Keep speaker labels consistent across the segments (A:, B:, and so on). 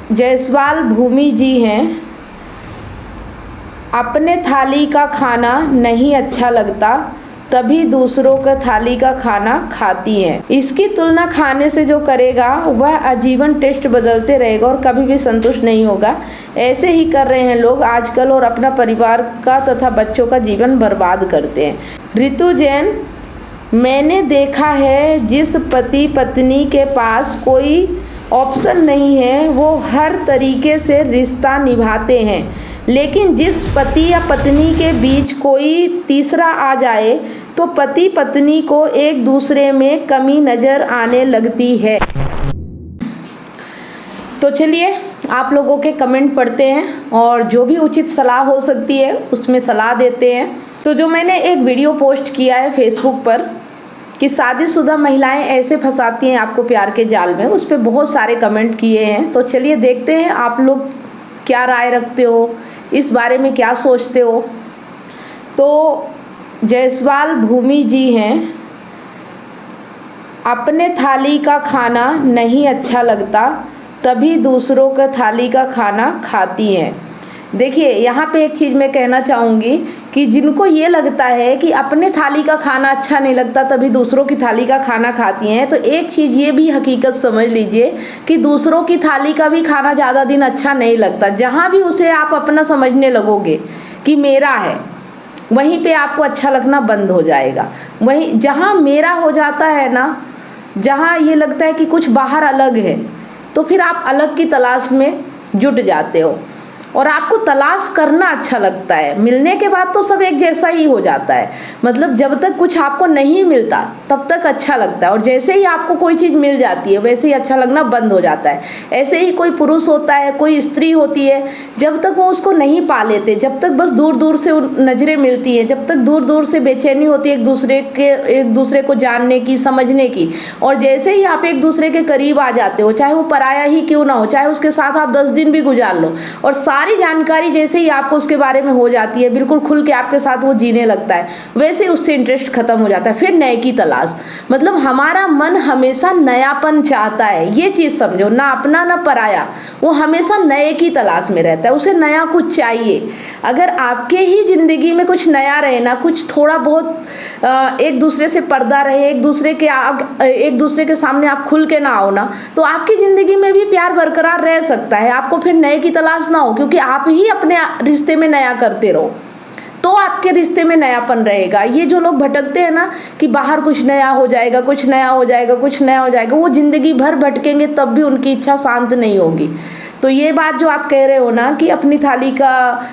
A: जायसवाल भूमि जी हैं। अपने थाली का खाना नहीं अच्छा लगता, तभी दूसरों के थाली का खाना खाती हैं। इसकी तुलना खाने से जो करेगा वह आजीवन टेस्ट बदलते रहेगा और कभी भी संतुष्ट नहीं होगा। ऐसे ही कर रहे हैं लोग आजकल और अपना परिवार का तथा बच्चों का जीवन बर्बाद करते हैं। ऋतु जैन, मैंने देखा है जिस पति पत्नी के पास कोई ऑप्शन नहीं है वो हर तरीके से रिश्ता निभाते हैं, लेकिन जिस पति या पत्नी के बीच कोई तीसरा आ जाए तो पति पत्नी को एक दूसरे में कमी नज़र आने लगती है। तो चलिए आप लोगों के कमेंट पढ़ते हैं और जो भी उचित सलाह हो सकती है उसमें सलाह देते हैं। तो जो मैंने एक वीडियो पोस्ट किया है फेसबुक पर कि शादीशुदा महिलाएं ऐसे फंसाती हैं आपको प्यार के जाल में, उस पर बहुत सारे कमेंट किए हैं। तो चलिए देखते हैं आप लोग क्या राय रखते हो, इस बारे में क्या सोचते हो। तो जायसवाल भूमि जी हैं। अपने थाली का खाना नहीं अच्छा लगता, तभी दूसरों के थाली का खाना खाती हैं। देखिए यहाँ पे एक चीज़ मैं कहना चाहूँगी कि जिनको ये लगता है कि अपने थाली का खाना अच्छा नहीं लगता तभी दूसरों की थाली का खाना खाती हैं, तो एक चीज़ ये भी हकीकत समझ लीजिए कि दूसरों की थाली का भी खाना ज़्यादा दिन अच्छा नहीं लगता। जहाँ भी उसे आप अपना समझने लगोगे कि मेरा है, वहीं पे आपको अच्छा लगना बंद हो जाएगा। वहीं जहाँ मेरा हो जाता है ना, जहाँ ये लगता है कि कुछ बाहर अलग है, तो फिर आप अलग की तलाश में जुट जाते हो और आपको तलाश करना अच्छा लगता है। मिलने के बाद तो सब एक जैसा ही हो जाता है, मतलब जब तक कुछ आपको नहीं मिलता तब तक अच्छा लगता है और जैसे ही आपको कोई चीज़ मिल जाती है वैसे ही अच्छा लगना बंद हो जाता है। ऐसे ही कोई पुरुष होता है, कोई स्त्री होती है, जब तक वो उसको नहीं पा लेते, जब तक बस दूर दूर से नज़रें मिलती हैं, जब तक दूर दूर से बेचैनी होती है एक दूसरे को जानने की, समझने की, और जैसे ही आप एक दूसरे के करीब आ जाते हो, चाहे वो पराया ही क्यों ना हो, चाहे उसके साथ आप 10 दिन भी गुजार लो, और सारी जानकारी जैसे ही आपको उसके बारे में हो जाती है, बिल्कुल खुल के आपके साथ वो जीने लगता है, वैसे ही उससे इंटरेस्ट खत्म हो जाता है। फिर नए की तलाश, मतलब हमारा मन हमेशा नयापन चाहता है, ये चीज़ समझो, ना अपना ना पराया, वो हमेशा नए की तलाश में रहता है, उसे नया कुछ चाहिए। अगर आपके ही ज़िंदगी में कुछ नया रहे ना, कुछ थोड़ा बहुत एक दूसरे से पर्दा रहे, एक दूसरे के सामने आप खुल के ना आओ ना, तो आपकी ज़िंदगी में भी प्यार बरकरार रह सकता है। आपको फिर नए की तलाश ना हो, क्योंकि आप ही अपने रिश्ते में नया करते रहो तो आपके रिश्ते में नयापन रहेगा। ये जो लोग भटकते हैं ना कि बाहर कुछ नया हो जाएगा, कुछ नया हो जाएगा, कुछ नया हो जाएगा, वो ज़िंदगी भर भटकेंगे तब भी उनकी इच्छा शांत नहीं होगी। तो ये बात जो आप कह रहे हो ना कि अपनी थाली का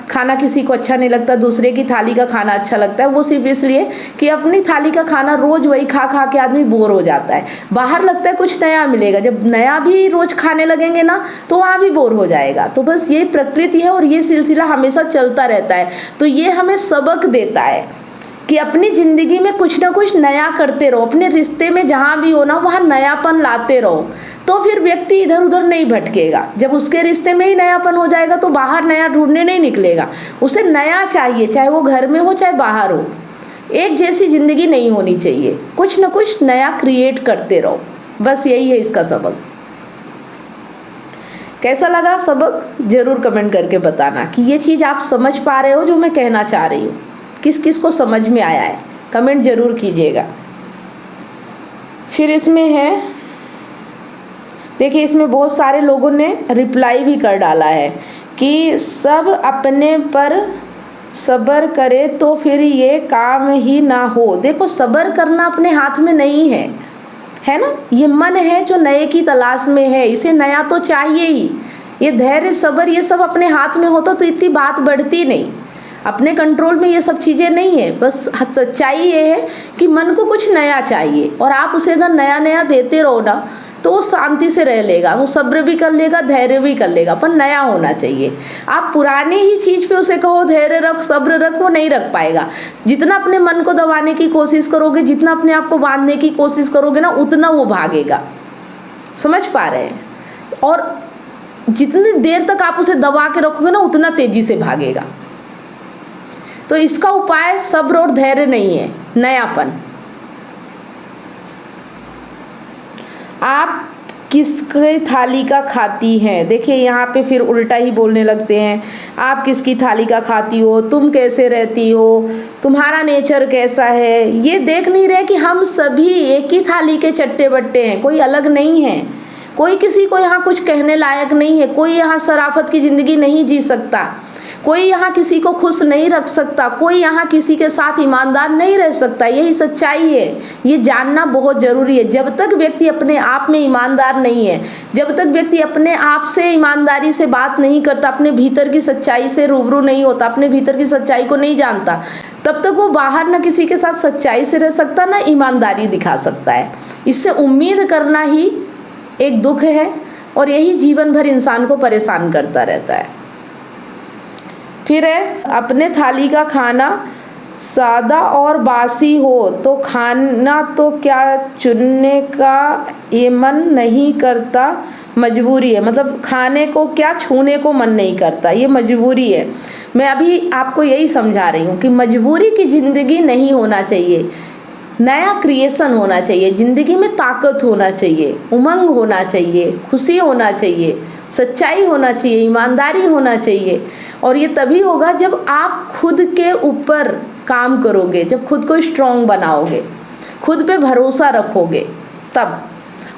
A: खाना किसी को अच्छा नहीं लगता, दूसरे की थाली का खाना अच्छा लगता है, वो सिर्फ इसलिए कि अपनी थाली का खाना रोज़ वही खा खा के आदमी बोर हो जाता है। बाहर लगता है कुछ नया मिलेगा, जब नया भी रोज़ खाने लगेंगे ना तो वहाँ भी बोर हो जाएगा। तो बस ये प्रकृति है और ये सिलसिला हमेशा चलता रहता है। तो ये हमें सबक देता है कि अपनी ज़िंदगी में कुछ ना कुछ नया करते रहो, अपने रिश्ते में जहाँ भी हो ना वहाँ नयापन लाते रहो, तो फिर व्यक्ति इधर उधर नहीं भटकेगा। जब उसके रिश्ते में ही नयापन हो जाएगा तो बाहर नया ढूंढने नहीं निकलेगा। उसे नया चाहिए, चाहे वो घर में हो चाहे बाहर हो, एक जैसी ज़िंदगी नहीं होनी चाहिए, कुछ ना कुछ नया क्रिएट करते रहो। बस यही है इसका सबक। कैसा लगा सबक ज़रूर कमेंट करके बताना कि ये चीज़ आप समझ पा रहे हो जो मैं कहना चाह रही हूँ, किस किस को समझ में आया है, कमेंट ज़रूर कीजिएगा। फिर इसमें है, देखिए इसमें बहुत सारे लोगों ने रिप्लाई भी कर डाला है कि सब अपने पर सब्र करे तो फिर ये काम ही ना हो। देखो सब्र करना अपने हाथ में नहीं है ना, ये मन है जो नए की तलाश में है, इसे नया तो चाहिए ही। ये धैर्य सब्र ये सब अपने हाथ में होता तो इतनी बात बढ़ती नहीं। अपने कंट्रोल में ये सब चीज़ें नहीं है। बस सच्चाई ये है कि मन को कुछ नया चाहिए और आप उसे अगर नया नया देते रहो ना तो वो शांति से रह लेगा, वो सब्र भी कर लेगा, धैर्य भी कर लेगा, पर नया होना चाहिए। आप पुरानी ही चीज़ पे उसे कहो धैर्य रख, सब्र रख, वो नहीं रख पाएगा। जितना अपने मन को दबाने की कोशिश करोगे, जितना अपने आप को बांधने की कोशिश करोगे ना, उतना वो भागेगा। समझ पा रहे हैं? और जितनी देर तक आप उसे दबा के रखोगे ना, उतना तेजी से भागेगा। तो इसका उपाय सब्र और धैर्य नहीं है, नयापन। आप किसकी थाली का खाती हैं। देखिए यहाँ पे फिर उल्टा ही बोलने लगते हैं, आप किसकी थाली का खाती हो, तुम कैसे रहती हो, तुम्हारा नेचर कैसा है। ये देख नहीं रहे कि हम सभी एक ही थाली के चट्टे बट्टे हैं, कोई अलग नहीं है, कोई किसी को यहाँ कुछ कहने लायक नहीं है, कोई यहाँ शराफत की ज़िंदगी नहीं जी सकता, कोई यहाँ किसी को खुश नहीं रख सकता, कोई यहाँ किसी के साथ ईमानदार नहीं रह सकता। यही सच्चाई है, ये जानना बहुत ज़रूरी है। जब तक व्यक्ति अपने आप में ईमानदार नहीं है, जब तक व्यक्ति अपने आप से ईमानदारी से बात नहीं करता, अपने भीतर की सच्चाई से रूबरू नहीं होता, अपने भीतर की सच्चाई को नहीं जानता, तब तक वो बाहर ना किसी के साथ सच्चाई से रह सकता, ना ईमानदारी दिखा सकता है। इससे उम्मीद करना ही एक दुख है और यही जीवन भर इंसान को परेशान करता रहता है। फिर है, अपने थाली का खाना सादा और बासी हो तो खाना तो क्या चुनने का ये मन नहीं करता, मजबूरी है। मतलब खाने को क्या छूने को मन नहीं करता, ये मजबूरी है। मैं अभी आपको यही समझा रही हूँ कि मजबूरी की ज़िंदगी नहीं होना चाहिए, नया क्रिएशन होना चाहिए, ज़िंदगी में ताकत होना चाहिए, उमंग होना चाहिए, खुशी होना चाहिए, सच्चाई होना चाहिए, ईमानदारी होना चाहिए। और ये तभी होगा जब आप खुद के ऊपर काम करोगे, जब खुद को स्ट्रॉन्ग बनाओगे, खुद पे भरोसा रखोगे तब।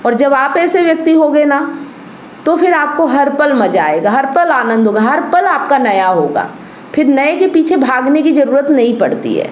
A: और जब आप ऐसे व्यक्ति होगे ना, तो फिर आपको हर पल मज़ा आएगा, हर पल आनंद होगा, हर पल आपका नया होगा। फिर नए के पीछे भागने की ज़रूरत नहीं पड़ती है।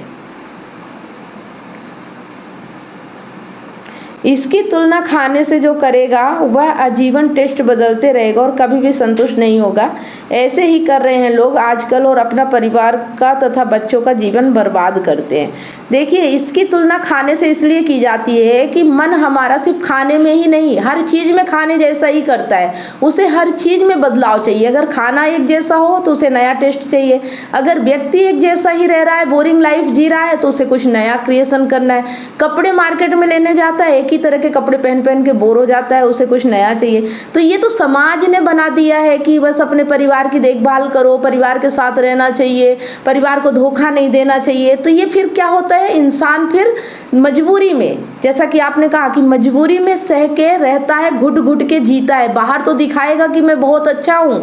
A: इसकी तुलना खाने से जो करेगा वह आजीवन टेस्ट बदलते रहेगा और कभी भी संतुष्ट नहीं होगा। ऐसे ही कर रहे हैं लोग आजकल और अपना परिवार का तथा बच्चों का जीवन बर्बाद करते हैं। देखिए, इसकी तुलना खाने से इसलिए की जाती है कि मन हमारा सिर्फ खाने में ही नहीं, हर चीज़ में खाने जैसा ही करता है। उसे हर चीज़ में बदलाव चाहिए। अगर खाना एक जैसा हो तो उसे नया टेस्ट चाहिए। अगर व्यक्ति एक जैसा ही रह रहा है, बोरिंग लाइफ जी रहा है, तो उसे कुछ नया क्रिएशन करना है। कपड़े मार्केट में लेने जाता है, एक ही तरह के कपड़े पहन पहन के बोर हो जाता है, उसे कुछ नया चाहिए। तो ये तो समाज ने बना दिया है कि बस अपने परिवार की देखभाल करो, परिवार के साथ रहना चाहिए, परिवार को धोखा नहीं देना चाहिए। तो ये फिर क्या होता है, इंसान फिर मजबूरी में, जैसा कि आपने कहा कि मजबूरी में सह के रहता है, घुट घुट के जीता है। बाहर तो दिखाएगा कि मैं बहुत अच्छा हूँ,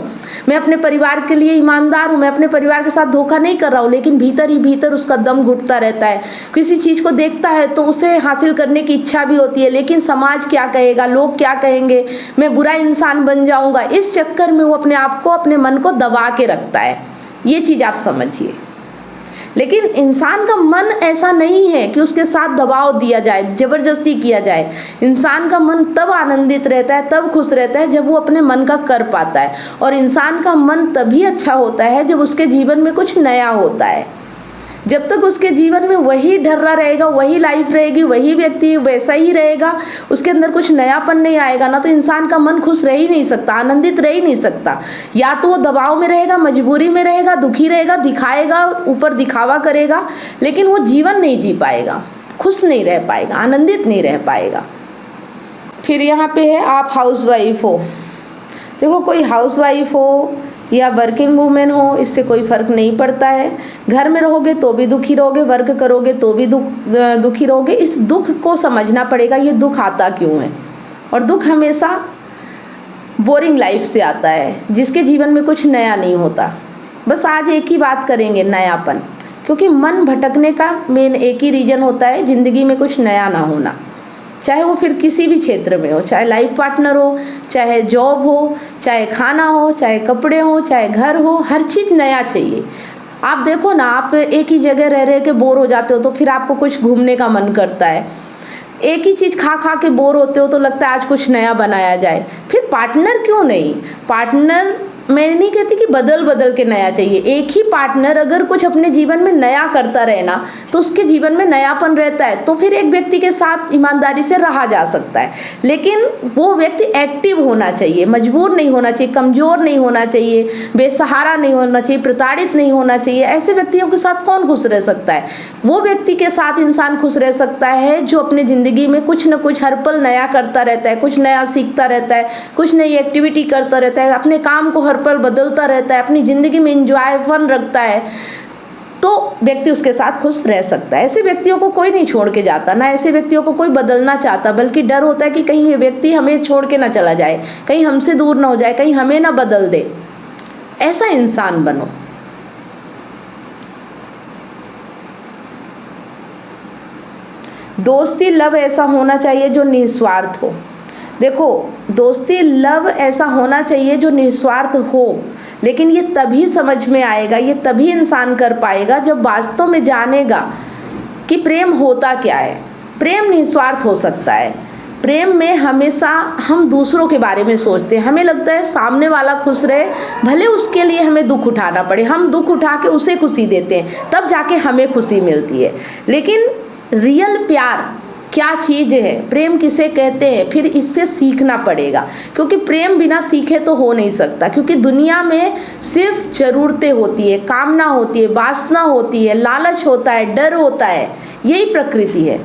A: मैं अपने परिवार के लिए ईमानदार हूँ, मैं अपने परिवार के साथ धोखा नहीं कर रहा हूँ, लेकिन भीतर ही भीतर उसका दम घुटता रहता है। किसी चीज़ को देखता है तो उसे हासिल करने की इच्छा भी होती है, लेकिन समाज क्या कहेगा, लोग क्या कहेंगे, मैं बुरा इंसान बन जाऊँगा, इस चक्कर में वो अपने आप को, अपने मन को दबा के रखता है। ये चीज़ आप समझिए। लेकिन इंसान का मन ऐसा नहीं है कि उसके साथ दबाव दिया जाए, ज़बरदस्ती किया जाए। इंसान का मन तब आनंदित रहता है, तब खुश रहता है जब वो अपने मन का कर पाता है। और इंसान का मन तभी अच्छा होता है जब उसके जीवन में कुछ नया होता है। जब तक उसके जीवन में वही ढर्रा रहेगा, वही लाइफ रहेगी, वही व्यक्ति वैसा ही रहेगा, उसके अंदर कुछ नयापन नहीं आएगा ना, तो इंसान का मन खुश रह ही नहीं सकता, आनंदित रह ही नहीं सकता। या तो वो दबाव में रहेगा, मजबूरी में रहेगा, दुखी रहेगा, दिखाएगा, ऊपर दिखावा करेगा, लेकिन वो जीवन नहीं जी पाएगा, खुश नहीं रह पाएगा, आनंदित नहीं रह पाएगा। फिर यहाँ पे है, आप हाउसवाइफ हो। देखो, कोई हाउसवाइफ हो या वर्किंग वूमेन हो, इससे कोई फ़र्क नहीं पड़ता है। घर में रहोगे तो भी दुखी रहोगे, वर्क करोगे तो भी दुखी रहोगे। इस दुख को समझना पड़ेगा, ये दुख आता क्यों है। और दुख हमेशा बोरिंग लाइफ से आता है, जिसके जीवन में कुछ नया नहीं होता। बस आज एक ही बात करेंगे, नयापन। क्योंकि मन भटकने का मेन एक ही रीज़न होता है, ज़िंदगी में कुछ नया ना होना। चाहे वो फिर किसी भी क्षेत्र में हो, चाहे लाइफ पार्टनर हो, चाहे जॉब हो, चाहे खाना हो, चाहे कपड़े हो, चाहे घर हो, हर चीज़ नया चाहिए। आप देखो ना, आप एक ही जगह रह रह के बोर हो जाते हो तो फिर आपको कुछ घूमने का मन करता है। एक ही चीज़ खा खा के बोर होते हो तो लगता है आज कुछ नया बनाया जाए। फिर पार्टनर क्यों नहीं, पार्टनर मैं नहीं कहती कि बदल बदल के नया चाहिए। एक ही पार्टनर अगर कुछ अपने जीवन में नया करता रहे ना, तो उसके जीवन में नयापन रहता है। तो फिर एक व्यक्ति के साथ ईमानदारी से रहा जा सकता है, लेकिन वो व्यक्ति एक्टिव होना चाहिए, मजबूर नहीं होना चाहिए, कमज़ोर नहीं होना चाहिए, बेसहारा नहीं होना चाहिए, प्रताड़ित नहीं होना चाहिए। ऐसे व्यक्तियों के साथ कौन खुश रह सकता है। वो व्यक्ति के साथ इंसान खुश रह सकता है जो अपनी ज़िंदगी में कुछ न कुछ हर पल नया करता रहता है, कुछ नया सीखता रहता है, कुछ नई एक्टिविटी करता रहता है, अपने काम को हर पल बदलता रहता है, अपनी ज़िंदगी में इंजॉय फन रखता है। तो व्यक्ति उसके साथ खुश रह सकता है। ऐसे व्यक्तियों को कोई नहीं छोड़ के जाता, ना ऐसे व्यक्तियों को कोई बदलना चाहता, बल्कि डर होता है कि कहीं ये व्यक्ति हमें छोड़ के ना चला जाए, कहीं हमसे दूर ना हो जाए, कहीं हमें ना बदल दे। ऐसा इंसान बनो। दोस्ती लव ऐसा होना चाहिए जो निस्वार्थ हो। देखो, दोस्ती लव ऐसा होना चाहिए जो निस्वार्थ हो, लेकिन ये तभी समझ में आएगा, ये तभी इंसान कर पाएगा जब वास्तव में जानेगा कि प्रेम होता क्या है। प्रेम निस्वार्थ हो सकता है। प्रेम में हमेशा हम दूसरों के बारे में सोचते हैं, हमें लगता है सामने वाला खुश रहे, भले उसके लिए हमें दुख उठाना पड़े, हम दुख उठा के उसे खुशी देते हैं, तब जाके हमें खुशी मिलती है। लेकिन रियल प्यार क्या चीज़ है, प्रेम किसे कहते हैं, फिर इससे सीखना पड़ेगा, क्योंकि प्रेम बिना सीखे तो हो नहीं सकता। क्योंकि दुनिया में सिर्फ ज़रूरतें होती है, कामना होती है, वासना होती है, लालच होता है, डर होता है, यही प्रकृति है।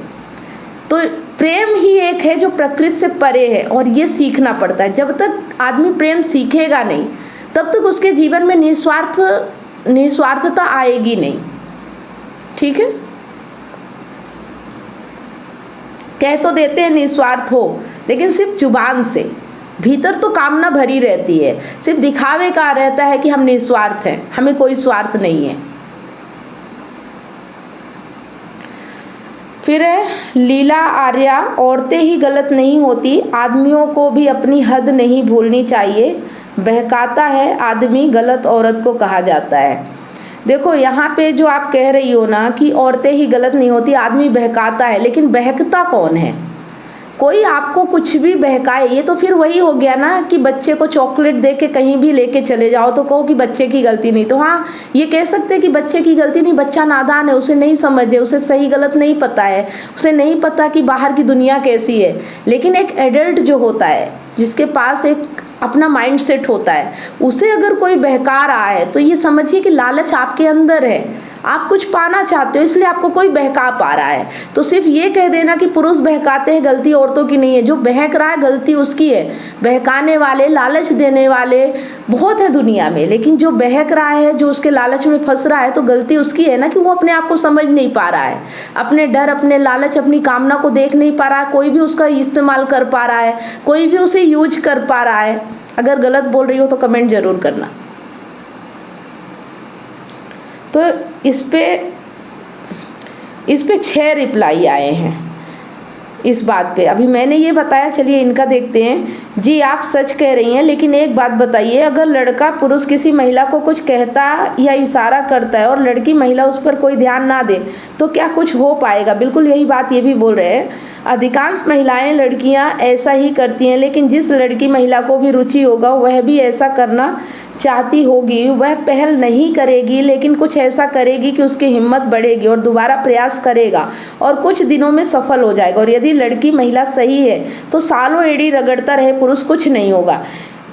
A: तो प्रेम ही एक है जो प्रकृति से परे है, और ये सीखना पड़ता है। जब तक आदमी प्रेम सीखेगा नहीं, तब तक उसके जीवन में निस्वार्थता आएगी नहीं। ठीक है, कह तो देते हैं निस्वार्थ हो, लेकिन सिर्फ जुबान से, भीतर तो कामना भरी रहती है। सिर्फ दिखावे का रहता है कि हम निस्वार्थ हैं, हमें कोई स्वार्थ नहीं है। फिर है लीला आर्या, औरतें ही गलत नहीं होती, आदमियों को भी अपनी हद नहीं भूलनी चाहिए। बहकाता है आदमी, गलत औरत को कहा जाता है। देखो, यहाँ पे जो आप कह रही हो ना कि औरतें ही गलत नहीं होती, आदमी बहकाता है, लेकिन बहकता कौन है? कोई आपको कुछ भी बहकाए, ये तो फिर वही हो गया ना कि बच्चे को चॉकलेट दे के कहीं भी लेके चले जाओ तो कहो कि बच्चे की गलती नहीं। तो हाँ, ये कह सकते हैं कि बच्चे की गलती नहीं, बच्चा नादान है, उसे नहीं समझ है, उसे सही गलत नहीं पता है, उसे नहीं पता कि बाहर की दुनिया कैसी है। लेकिन एक एडल्ट जो होता है, जिसके पास एक अपना माइंड सेट होता है, उसे अगर कोई बहका रहा है तो ये समझिए कि लालच आपके अंदर है, आप कुछ पाना चाहते हो, इसलिए आपको कोई बहका पा रहा है। तो सिर्फ ये कह देना कि पुरुष बहकाते हैं, गलती औरतों की नहीं है। जो बहक रहा है गलती उसकी है। बहकाने वाले, लालच देने वाले बहुत है दुनिया में, लेकिन जो बहक रहा है, जो उसके लालच में फंस रहा है, तो गलती उसकी है ना कि वो अपने आप को समझ नहीं पा रहा है, अपने डर, अपने लालच, अपनी कामना को देख नहीं पा रहा है। कोई भी उसका इस्तेमाल कर पा रहा है, कोई भी उसे यूज कर पा रहा है। अगर गलत बोल रही हो तो कमेंट जरूर करना। तो इस पे 6 रिप्लाई आए हैं इस बात पे। अभी मैंने ये बताया, चलिए इनका देखते हैं। जी, आप सच कह रही हैं, लेकिन एक बात बताइए, अगर लड़का पुरुष किसी महिला को कुछ कहता या इशारा करता है और लड़की महिला उस पर कोई ध्यान ना दे तो क्या कुछ हो पाएगा? बिल्कुल यही बात ये भी बोल रहे हैं। अधिकांश महिलाएं, लड़कियां ऐसा ही करती हैं, लेकिन जिस लड़की महिला को भी रुचि होगा वह भी ऐसा करना चाहती होगी, वह पहल नहीं करेगी, लेकिन कुछ ऐसा करेगी कि उसकी हिम्मत बढ़ेगी और दोबारा प्रयास करेगा और कुछ दिनों में सफल हो जाएगा। और यदि लड़की महिला सही है तो सालों एड़ी रगड़ता रहे पुरुष, कुछ नहीं होगा।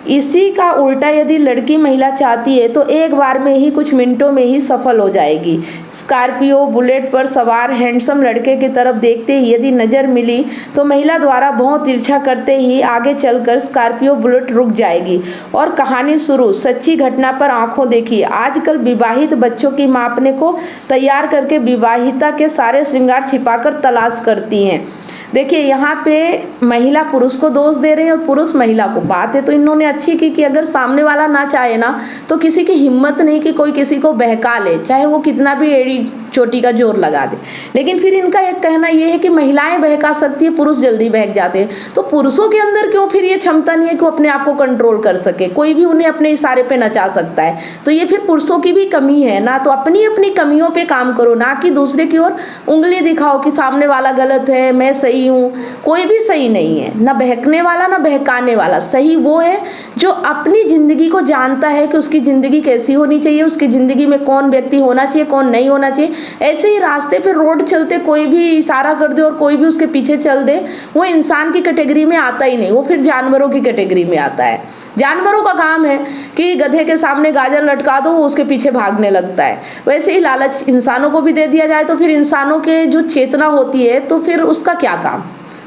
A: इसी का उल्टा यदि लड़की महिला चाहती है तो एक बार में ही, कुछ मिनटों में ही सफल हो जाएगी। स्कॉर्पियो बुलेट पर सवार हैंडसम लड़के की तरफ देखते ही यदि नज़र मिली तो महिला द्वारा भौं तिरछा करते ही आगे चलकर स्कॉर्पियो बुलेट रुक जाएगी और कहानी शुरू। सच्ची घटना पर आंखों देखी। आजकल विवाहित बच्चों की मां अपने को तैयार करके विवाहिता के सारे श्रृंगार छिपाकर तलाश करती हैं। देखिए, यहाँ पे महिला पुरुष को दोष दे रही है और पुरुष महिला को। बात है तो इन्होंने अच्छी की कि अगर सामने वाला ना चाहे ना तो किसी की हिम्मत नहीं कि कोई किसी को बहका ले, चाहे वो कितना भी एड़ी चोटी का जोर लगा दे। लेकिन फिर इनका एक कहना ये है कि महिलाएं बहका सकती है, पुरुष जल्दी बहक जाते हैं। तो पुरुषों के अंदर क्यों फिर ये क्षमता नहीं है कि वो अपने आप को कंट्रोल कर सके? कोई भी उन्हें अपने इशारे पे नचा सकता है। तो ये फिर पुरुषों की भी कमी है ना। तो अपनी अपनी कमियों पे काम करो, ना कि दूसरे की ओर उंगली दिखाओ कि सामने वाला गलत है, मैं सही हूँ। कोई भी सही नहीं है, ना बहकने वाला ना बहकाने वाला। सही वो है जो अपनी ज़िंदगी को जानता है कि उसकी ज़िंदगी कैसी होनी चाहिए, उसकी ज़िंदगी में कौन व्यक्ति होना चाहिए, कौन नहीं होना चाहिए। ऐसे ही रास्ते पे रोड चलते कोई भी इशारा कर दे और कोई भी उसके पीछे चल दे, वो इंसान की कैटेगरी में आता ही नहीं, वो फिर जानवरों की कैटेगरी में आता है। जानवरों का काम है कि गधे के सामने गाजर लटका दो, वो उसके पीछे भागने लगता है। वैसे ही लालच इंसानों को भी दे दिया जाए तो फिर इंसानों के जो चेतना होती है तो फिर उसका क्या काम,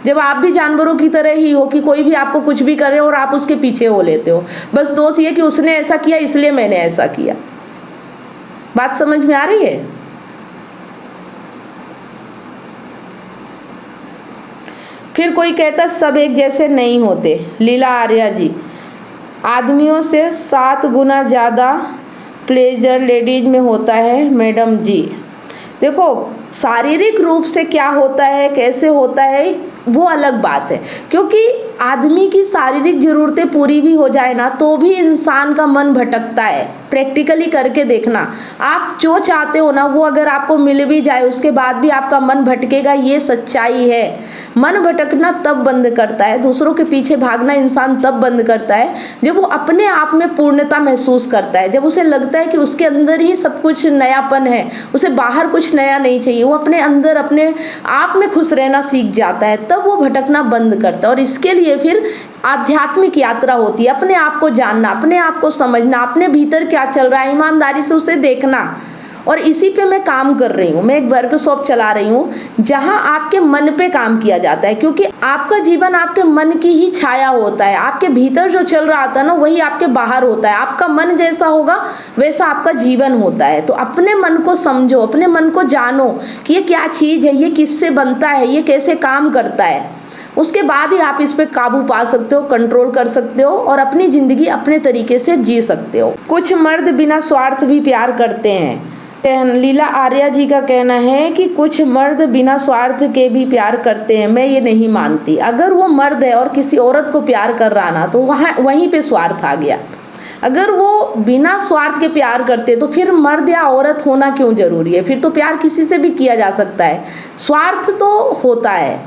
A: जब आप भी जानवरों की तरह ही हो कि कोई भी आपको कुछ भी करे और आप उसके पीछे हो लेते हो। बस दोष ये कि उसने ऐसा किया इसलिए मैंने ऐसा किया। बात समझ में आ रही है? फिर कोई कहता सब एक जैसे नहीं होते, लीला आर्या जी। आदमियों से 7 गुना ज़्यादा प्लेजर लेडीज में होता है मैडम जी। देखो, शारीरिक रूप से क्या होता है, कैसे होता है, वो अलग बात है, क्योंकि आदमी की शारीरिक ज़रूरतें पूरी भी हो जाए ना तो भी इंसान का मन भटकता है। प्रैक्टिकली करके देखना, आप जो चाहते हो ना वो अगर आपको मिल भी जाए उसके बाद भी आपका मन भटकेगा, ये सच्चाई है। मन भटकना तब बंद करता है, दूसरों के पीछे भागना इंसान तब बंद करता है जब वो अपने आप में पूर्णता महसूस करता है, जब उसे लगता है कि उसके अंदर ही सब कुछ नयापन है, उसे बाहर कुछ नया नहीं चाहिए, वो अपने अंदर अपने आप में खुश रहना सीख जाता है, तब वो भटकना बंद करता है। और इसके लिए फिर आध्यात्मिक यात्रा होती है, अपने आप को जानना, अपने आप को समझना, अपने भीतर क्या चल रहा है, ईमानदारी से उसे देखना। और इसी पे मैं काम कर रही हूँ, मैं एक वर्कशॉप चला रही हूँ जहाँ आपके मन पे काम किया जाता है, क्योंकि आपका जीवन आपके मन की ही छाया होता है। आपके भीतर जो चल रहा था ना वही आपके बाहर होता है। आपका मन जैसा होगा वैसा आपका जीवन होता है। तो अपने मन को समझो, अपने मन को जानो कि ये क्या चीज़ है, ये किससे बनता है, ये कैसे काम करता है। उसके बाद ही आप इस पे काबू पा सकते हो, कंट्रोल कर सकते हो और अपनी ज़िंदगी अपने तरीके से जी सकते हो। कुछ मर्द बिना स्वार्थ भी प्यार करते हैं। लीला आर्या जी का कहना है कि कुछ मर्द बिना स्वार्थ के भी प्यार करते हैं। मैं ये नहीं मानती। अगर वो मर्द है और किसी औरत को प्यार कर रहा ना तो वहीं पे स्वार्थ आ गया। अगर वो बिना स्वार्थ के प्यार करते तो फिर मर्द या औरत होना क्यों जरूरी है? फिर तो प्यार किसी से भी किया जा सकता है। स्वार्थ तो होता है,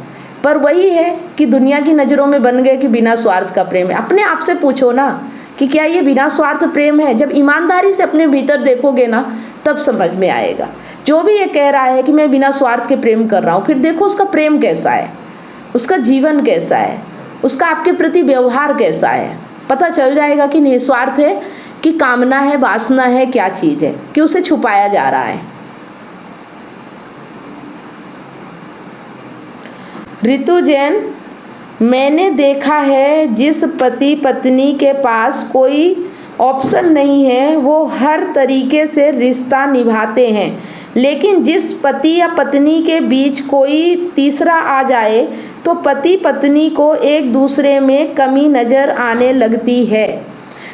A: पर वही है कि दुनिया की नज़रों में बन गए कि बिना स्वार्थ का प्रेम है। अपने आप से पूछो ना कि क्या ये बिना स्वार्थ प्रेम है? जब ईमानदारी से अपने भीतर देखोगे ना तब समझ में आएगा। जो भी ये कह रहा है कि मैं बिना स्वार्थ के प्रेम कर रहा हूँ, फिर देखो उसका प्रेम कैसा है, उसका जीवन कैसा है, उसका आपके प्रति व्यवहार कैसा है। पता चल जाएगा कि निस्वार्थ है कि कामना है, वासना है, क्या चीज़ है, कि उसे छुपाया जा रहा है। ऋतु जैन, मैंने देखा है जिस पति पत्नी के पास कोई ऑप्शन नहीं है वो हर तरीके से रिश्ता निभाते हैं, लेकिन जिस पति या पत्नी के बीच कोई तीसरा आ जाए तो पति पत्नी को एक दूसरे में कमी नज़र आने लगती है।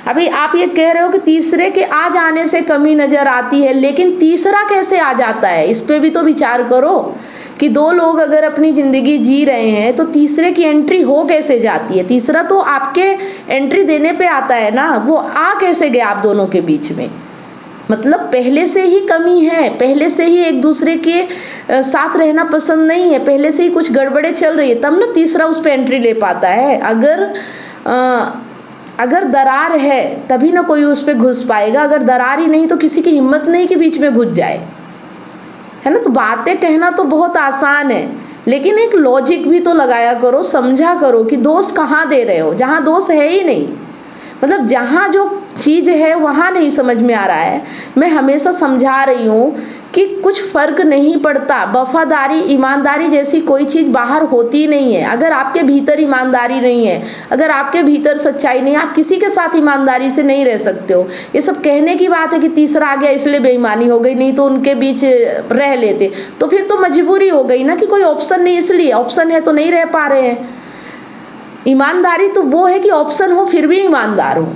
A: अभी आप ये कह रहे हो कि तीसरे के आ जाने से कमी नज़र आती है, लेकिन तीसरा कैसे आ जाता है? इस पे भी तो विचार करो कि 2 लोग अगर अपनी ज़िंदगी जी रहे हैं तो तीसरे की एंट्री हो कैसे जाती है? तीसरा तो आपके एंट्री देने पे आता है ना, वो आ कैसे गया आप दोनों के बीच में? मतलब पहले से ही कमी है, पहले से ही एक दूसरे के साथ रहना पसंद नहीं है, पहले से ही कुछ गड़बड़े चल रही है, तब ना तीसरा उस पर एंट्री ले पाता है। अगर दरार है तभी ना कोई उस पर घुस पाएगा। अगर दरार ही नहीं तो किसी की हिम्मत नहीं कि बीच में घुस जाए, है ना। तो बातें कहना तो बहुत आसान है, लेकिन एक लॉजिक भी तो लगाया करो, समझा करो कि दोष कहाँ दे रहे हो, जहाँ दोष है ही नहीं। मतलब जहाँ जो चीज़ है वहाँ नहीं समझ में आ रहा है। मैं हमेशा समझा रही हूँ कि कुछ फ़र्क नहीं पड़ता। वफादारी, ईमानदारी जैसी कोई चीज़ बाहर होती नहीं है। अगर आपके भीतर ईमानदारी नहीं है, अगर आपके भीतर सच्चाई नहीं है, आप किसी के साथ ईमानदारी से नहीं रह सकते हो। ये सब कहने की बात है कि तीसरा आ गया इसलिए बेईमानी हो गई, नहीं तो उनके बीच रह लेते। तो फिर तो मजबूरी हो गई ना कि कोई ऑप्शन नहीं, इसलिए ऑप्शन है तो नहीं रह पा रहे हैं। ईमानदारी तो वो है कि ऑप्शन हो फिर भी ईमानदार हो।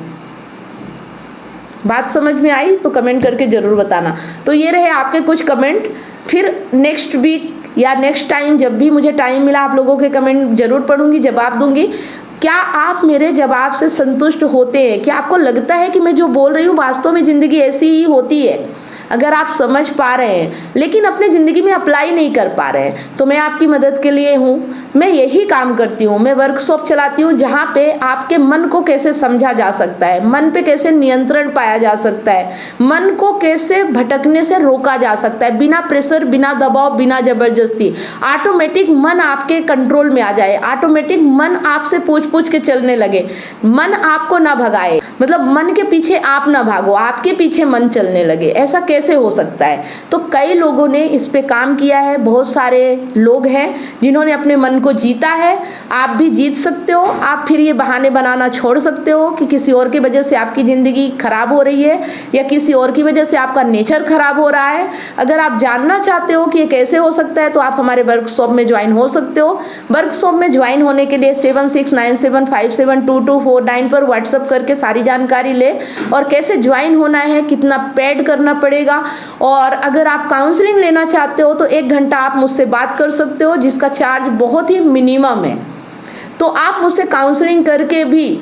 A: बात समझ में आई तो कमेंट करके ज़रूर बताना। तो ये रहे आपके कुछ कमेंट। फिर नेक्स्ट वीक या नेक्स्ट टाइम जब भी मुझे टाइम मिला आप लोगों के कमेंट ज़रूर पढ़ूंगी, जवाब दूंगी। क्या आप मेरे जवाब से संतुष्ट होते हैं? क्या आपको लगता है कि मैं जो बोल रही हूँ वास्तव में ज़िंदगी ऐसी ही होती है? अगर आप समझ पा रहे हैं लेकिन अपने ज़िंदगी में अप्लाई नहीं कर पा रहे हैं तो मैं आपकी मदद के लिए हूँ। मैं यही काम करती हूँ, मैं वर्कशॉप चलाती हूँ जहाँ पे आपके मन को कैसे समझा जा सकता है, मन पे कैसे नियंत्रण पाया जा सकता है, मन को कैसे भटकने से रोका जा सकता है, बिना प्रेशर, बिना दबाव, बिना ज़बरदस्ती। ऑटोमेटिक मन आपके कंट्रोल में आ जाए, ऑटोमेटिक मन आपसे पूछ के चलने लगे, मन आपको ना भगाए। मतलब मन के पीछे आप ना भागो, आपके पीछे मन चलने लगे। ऐसा कैसे हो सकता है? तो कई लोगों ने इस पे काम किया है। बहुत सारे लोग हैं जिन्होंने अपने मन को जिनको जीता है आप भी जीत सकते हो। आप फिर ये बहाने बनाना छोड़ सकते हो कि किसी और की वजह से आपकी ज़िंदगी खराब हो रही है या किसी और की वजह से आपका नेचर खराब हो रहा है। अगर आप जानना चाहते हो कि ये कैसे हो सकता है तो आप हमारे वर्कशॉप में ज्वाइन हो सकते हो। वर्कशॉप में ज्वाइन होने के लिए 7697572249 पर व्हाट्सअप करके सारी जानकारी ले और कैसे ज्वाइन होना है, कितना पेड करना पड़ेगा, और अगर आप काउंसलिंग लेना चाहते हो तो 1 घंटा आप मुझसे बात कर सकते हो जिसका चार्ज बहुत ही मिनिमम है। तो आप मुझसे काउंसलिंग करके भी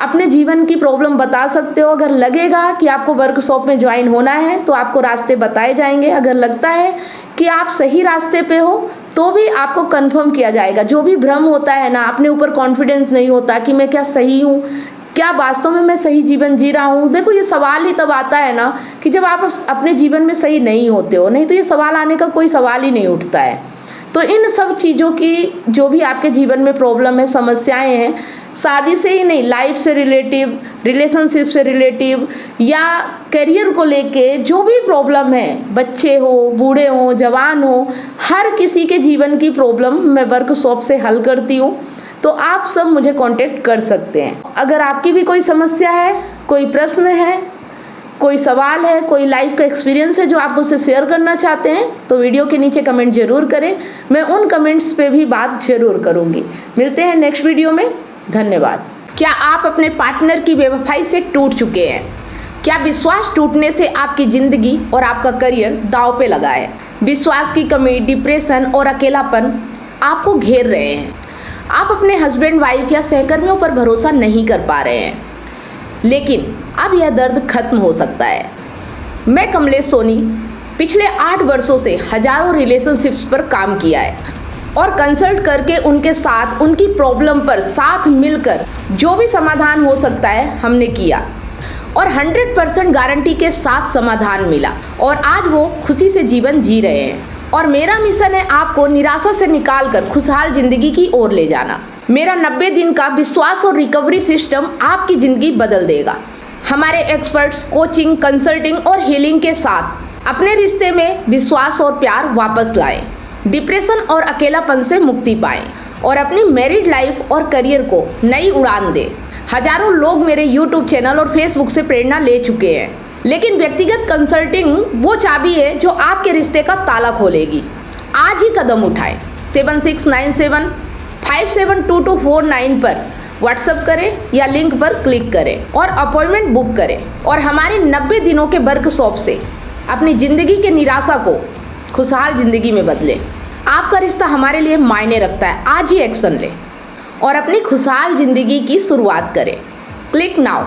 A: अपने जीवन की प्रॉब्लम बता सकते हो। अगर लगेगा कि आपको वर्कशॉप में ज्वाइन होना है तो आपको रास्ते बताए जाएंगे। अगर लगता है कि आप सही रास्ते पे हो तो भी आपको कंफर्म किया जाएगा। जो भी भ्रम होता है ना, अपने ऊपर कॉन्फिडेंस नहीं होता कि मैं क्या सही हूँ, क्या वास्तव में मैं सही जीवन जी रहा हूँ। देखो ये सवाल ही तब आता है ना कि जब आप अपने जीवन में सही नहीं होते हो, नहीं तो ये सवाल आने का कोई सवाल ही नहीं उठता है। तो इन सब चीज़ों की जो भी आपके जीवन में प्रॉब्लम है, समस्याएं हैं, शादी से ही नहीं, लाइफ से रिलेटिव, रिलेशनशिप से रिलेटिव या करियर को लेके जो भी प्रॉब्लम है, बच्चे हो, बूढ़े हो, जवान हो, हर किसी के जीवन की प्रॉब्लम मैं वर्कशॉप से हल करती हूँ। तो आप सब मुझे कांटेक्ट कर सकते हैं। अगर आपकी भी कोई समस्या है, कोई प्रश्न है, कोई सवाल है, कोई लाइफ का एक्सपीरियंस है जो आप मुझसे शेयर करना चाहते हैं तो वीडियो के नीचे कमेंट जरूर करें। मैं उन कमेंट्स पे भी बात जरूर करूँगी। मिलते हैं नेक्स्ट वीडियो में। धन्यवाद। क्या आप अपने पार्टनर की बेवफाई से टूट चुके हैं? क्या विश्वास टूटने से आपकी ज़िंदगी और आपका करियर दांव पे लगा है? विश्वास की कमी, डिप्रेशन और अकेलापन आपको घेर रहे हैं। आप अपने हस्बैंड, वाइफ या सहकर्मियों पर भरोसा नहीं कर पा रहे हैं, लेकिन अब यह दर्द खत्म हो सकता है। मैं कमलेश सोनी पिछले 8 वर्षों से हजारों रिलेशनशिप्स पर काम किया है और कंसल्ट करके उनके साथ उनकी प्रॉब्लम पर साथ मिलकर जो भी समाधान हो सकता है हमने किया और 100% गारंटी के साथ समाधान मिला और आज वो खुशी से जीवन जी रहे हैं। और मेरा मिशन है आपको निराशा से निकालकर खुशहाल जिंदगी की ओर ले जाना। मेरा 90 दिन का विश्वास और रिकवरी सिस्टम आपकी ज़िंदगी बदल देगा। हमारे एक्सपर्ट्स कोचिंग, कंसल्टिंग और हीलिंग के साथ अपने रिश्ते में विश्वास और प्यार वापस लाएं, डिप्रेशन और अकेलापन से मुक्ति पाएं और अपनी मैरिड लाइफ और करियर को नई उड़ान दें। हजारों लोग मेरे YouTube चैनल और Facebook से प्रेरणा ले चुके हैं, लेकिन व्यक्तिगत कंसल्टिंग वो चाबी है जो आपके रिश्ते का ताला खोलेगी। आज ही कदम उठाएं। 7697572249 पर व्हाट्सएप करें या लिंक पर क्लिक करें और अपॉइंटमेंट बुक करें और हमारे 90 दिनों के वर्कशॉप से अपनी ज़िंदगी के निराशा को खुशहाल ज़िंदगी में बदलें। आपका रिश्ता हमारे लिए मायने रखता है। आज ही एक्शन लें और अपनी खुशहाल ज़िंदगी की शुरुआत करें। Click now.